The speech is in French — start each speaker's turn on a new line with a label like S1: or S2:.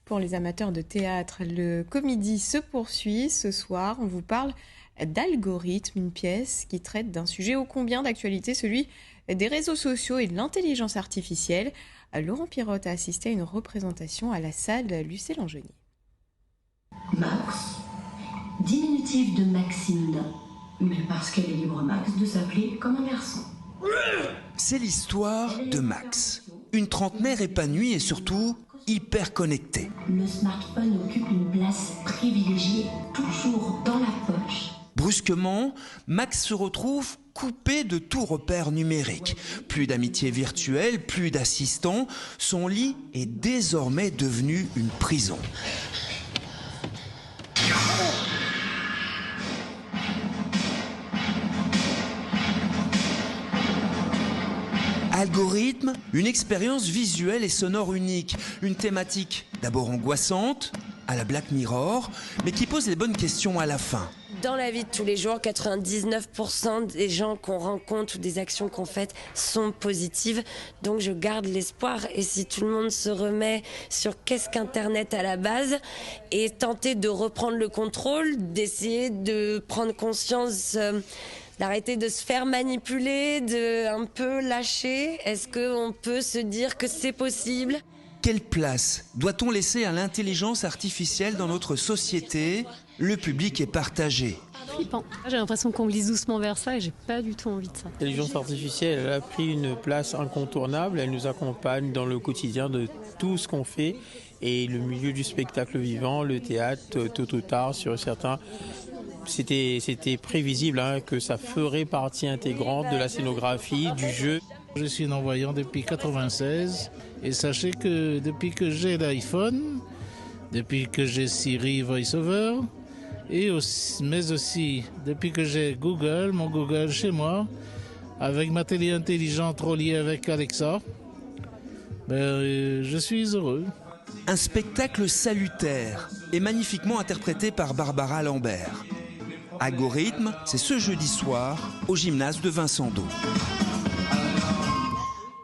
S1: Pour les amateurs de théâtre, le Comédie se poursuit. Ce soir, on vous parle d'Algorithme, une pièce qui traite d'un sujet ô combien d'actualité, celui des réseaux sociaux et de l'intelligence artificielle. Laurent Pirotte a assisté à une représentation à la salle Lucé-Langenier.
S2: Max, diminutif de Maxime, mais parce qu'elle est libre Max de s'appeler comme un garçon.
S3: C'est l'histoire de Max, une trentenaire épanouie et surtout hyper connectée.
S2: Le smartphone occupe une place privilégiée, toujours dans la poche.
S3: Brusquement, Max se retrouve coupé de tout repère numérique. Plus d'amitié virtuelle, plus d'assistants. Son lit est désormais devenu une prison. Algorithme, une expérience visuelle et sonore unique. Une thématique d'abord angoissante, à la Black Mirror, mais qui pose les bonnes questions à la fin.
S4: Dans la vie de tous les jours, 99% des gens qu'on rencontre ou des actions qu'on fait sont positives. Donc je garde l'espoir. Et si tout le monde se remet sur qu'est-ce qu'Internet à la base et tenter de reprendre le contrôle, d'essayer de prendre conscience, d'arrêter de se faire manipuler, de un peu lâcher. Est-ce qu'on peut se dire que c'est possible ?
S3: Quelle place doit-on laisser à l'intelligence artificielle dans notre société ? Le public est partagé.
S5: Flippant. J'ai l'impression qu'on glisse doucement vers ça et j'ai pas du tout envie de ça.
S6: L'intelligence artificielle, elle a pris une place incontournable. Elle nous accompagne dans le quotidien de tout ce qu'on fait. Et le milieu du spectacle vivant, le théâtre, tôt ou tard, sur certains, c'était prévisible que ça ferait partie intégrante de la scénographie, du jeu.
S7: Je suis non-voyant depuis 1996 et sachez que depuis que j'ai l'iPhone, depuis que j'ai Siri VoiceOver, mais aussi depuis que j'ai Google, mon Google chez moi, avec ma télé intelligente reliée avec Alexa, je suis heureux.
S3: Un spectacle salutaire et magnifiquement interprété par Barbara Lambert. Algorithme, c'est ce jeudi soir au gymnase de Vincent d'Eau.